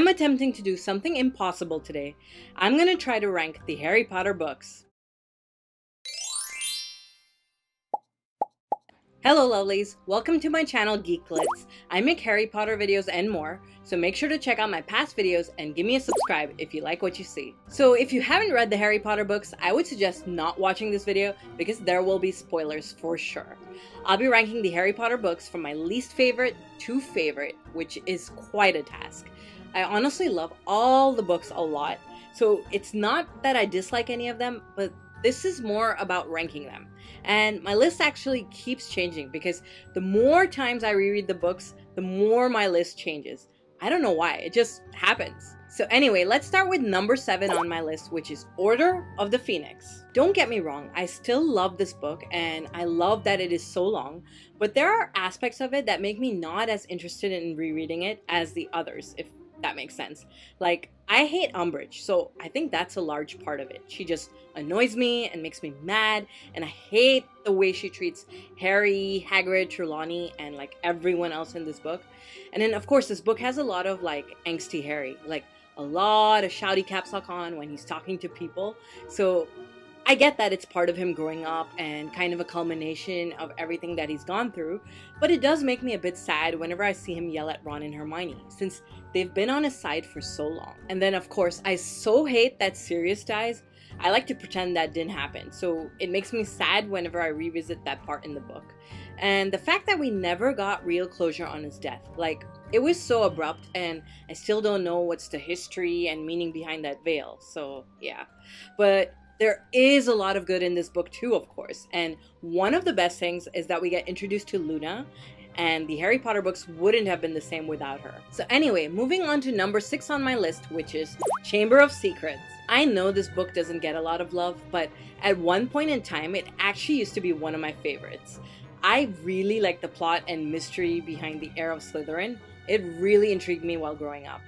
I'm attempting to do something impossible today. I'm gonna try to rank the Harry Potter books. Hello lovelies, welcome to my channel GeekGlitz. I make Harry Potter videos and more, so make sure to check out my past videos and give me a subscribe if you like what you see. So if you haven't read the Harry Potter books, I would suggest not watching this video because there will be spoilers for sure. I'll be ranking the Harry Potter books from my least favorite to favorite, which is quite a task. I honestly love all the books a lot, so it's not that I dislike any of them, but this is more about ranking them. And my list actually keeps changing because the more times I reread the books, the more my list changes. I don't know why, it just happens. So anyway, let's start with number 7 on my list, which is Order of the Phoenix. Don't get me wrong, I still love this book and I love that it is so long, but there are aspects of it that make me not as interested in rereading it as the others, if that makes sense. Like, I hate Umbridge, so I think that's a large part of it. She just annoys me and makes me mad, and I hate the way she treats Harry, Hagrid, Trelawney, and like everyone else in this book. And then of course this book has a lot of like angsty Harry, like a lot of shouty caps lock on when he's talking to people. So I get that it's part of him growing up and kind of a culmination of everything that he's gone through, but it does make me a bit sad whenever I see him yell at Ron and Hermione, since they've been on his side for so long. And then of course, I so hate that Sirius dies. I like to pretend that didn't happen, so it makes me sad whenever I revisit that part in the book. And the fact that we never got real closure on his death, like, it was so abrupt and I still don't know what's the history and meaning behind that veil, so yeah. But there is a lot of good in this book too, of course, and one of the best things is that we get introduced to Luna, and the Harry Potter books wouldn't have been the same without her. So anyway, moving on to number 6 on my list, which is Chamber of Secrets. I know this book doesn't get a lot of love, but at one point in time, it actually used to be one of my favorites. I really like the plot and mystery behind the heir of Slytherin. It really intrigued me while growing up.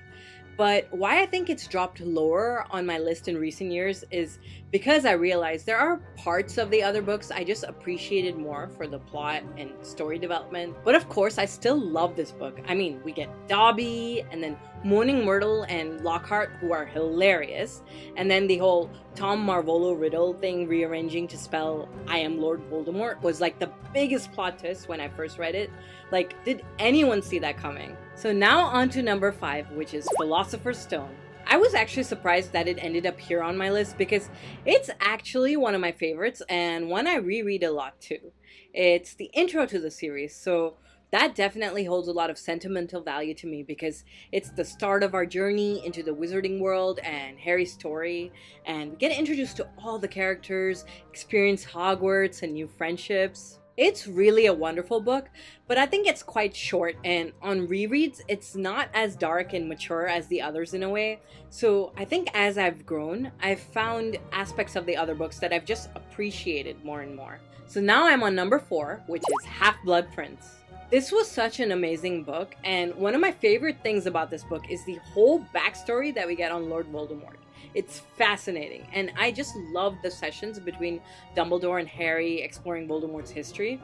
But why I think it's dropped lower on my list in recent years is because I realized there are parts of the other books I just appreciated more for the plot and story development. But of course, I still love this book. I mean, we get Dobby and then Moaning Myrtle and Lockhart, who are hilarious. And then the whole Tom Marvolo riddle thing rearranging to spell I am Lord Voldemort was like the biggest plot twist when I first read it. Like, did anyone see that coming? So now on to number 5, which is Philosopher's Stone. I was actually surprised that it ended up here on my list because it's actually one of my favorites and one I reread a lot too. It's the intro to the series, so that definitely holds a lot of sentimental value to me because it's the start of our journey into the wizarding world and Harry's story, and we get introduced to all the characters, experience Hogwarts and new friendships. It's really a wonderful book, but I think it's quite short, and on rereads, it's not as dark and mature as the others in a way. So I think as I've grown, I've found aspects of the other books that I've just appreciated more and more. So now I'm on number 4, which is Half-Blood Prince. This was such an amazing book, and one of my favorite things about this book is the whole backstory that we get on Lord Voldemort. It's fascinating, and I just love the sessions between Dumbledore and Harry exploring Voldemort's history.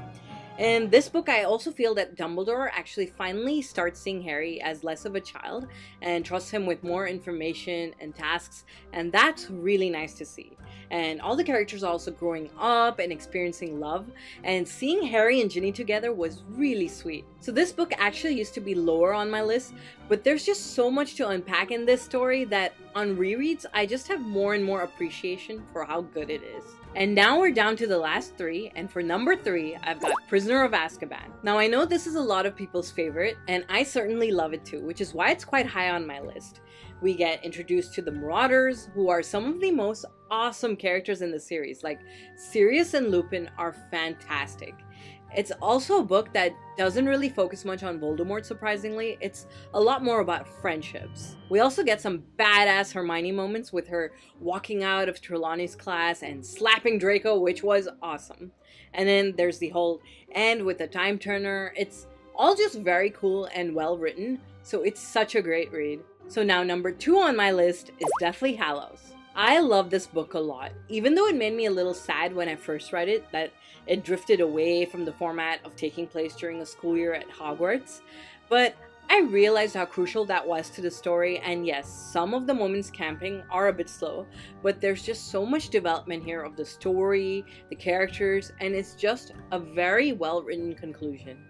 In this book, I also feel that Dumbledore actually finally starts seeing Harry as less of a child and trusts him with more information and tasks, and that's really nice to see. And all the characters are also growing up and experiencing love, and seeing Harry and Ginny together was really sweet. So this book actually used to be lower on my list, but there's just so much to unpack in this story that on rereads, I just have more and more appreciation for how good it is. And now we're down to the last 3, and for number 3, I've got Prisoner of Azkaban. Now I know this is a lot of people's favorite, and I certainly love it too, which is why it's quite high on my list. We get introduced to the Marauders, who are some of the most awesome characters in the series. Like, Sirius and Lupin are fantastic. It's also a book that doesn't really focus much on Voldemort, surprisingly. It's a lot more about friendships. We also get some badass Hermione moments with her walking out of Trelawney's class and slapping Draco, which was awesome. And then there's the whole end with the Time Turner. It's all just very cool and well written, so it's such a great read. So now number 2 on my list is Deathly Hallows. I love this book a lot, even though it made me a little sad when I first read it that it drifted away from the format of taking place during a school year at Hogwarts. But I realized how crucial that was to the story, and yes, some of the moments camping are a bit slow, but there's just so much development here of the story, the characters, and it's just a very well written conclusion.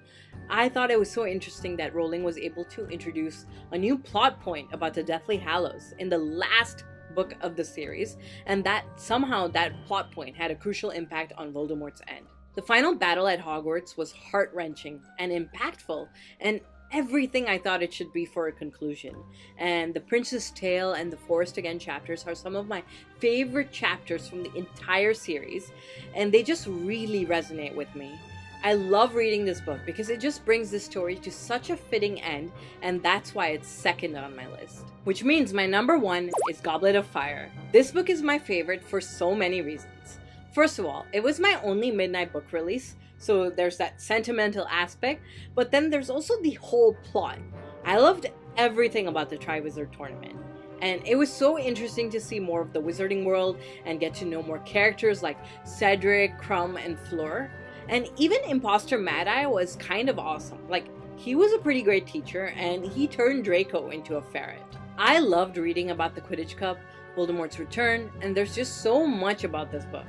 I thought it was so interesting that Rowling was able to introduce a new plot point about the Deathly Hallows in the last book of the series, and that somehow that plot point had a crucial impact on Voldemort's end. The final battle at Hogwarts was heart-wrenching and impactful, and everything I thought it should be for a conclusion. And the Prince's Tale and the Forest Again chapters are some of my favorite chapters from the entire series, and they just really resonate with me. I love reading this book because it just brings this story to such a fitting end, and that's why it's second on my list. Which means my number 1 is Goblet of Fire. This book is my favorite for so many reasons. First of all, it was my only midnight book release, so there's that sentimental aspect, but then there's also the whole plot. I loved everything about the Triwizard Tournament, and it was so interesting to see more of the wizarding world and get to know more characters like Cedric, Crumb, and Fleur. And even Imposter Mad-Eye was kind of awesome. Like, he was a pretty great teacher, and he turned Draco into a ferret. I loved reading about the Quidditch Cup, Voldemort's return, and there's just so much about this book.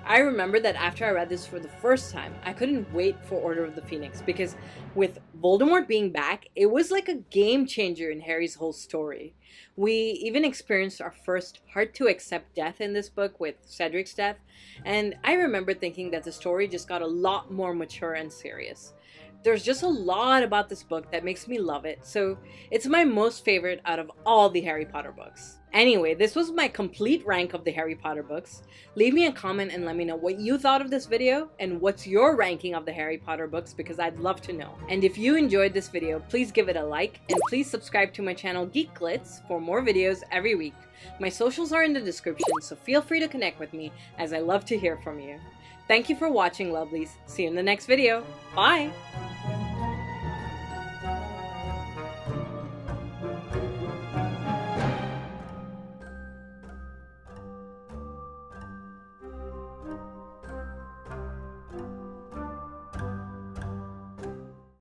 I remember that after I read this for the first time, I couldn't wait for Order of the Phoenix, because with Voldemort being back, it was like a game changer in Harry's whole story. We even experienced our first hard-to-accept death in this book with Cedric's death, and I remember thinking that the story just got a lot more mature and serious. There's just a lot about this book that makes me love it, so it's my most favorite out of all the Harry Potter books. Anyway, this was my complete rank of the Harry Potter books. Leave me a comment and let me know what you thought of this video and what's your ranking of the Harry Potter books, because I'd love to know. And if you enjoyed this video, please give it a like and please subscribe to my channel GeekGlitz for more videos every week. My socials are in the description, so feel free to connect with me as I love to hear from you. Thank you for watching, lovelies. See you in the next video. Bye!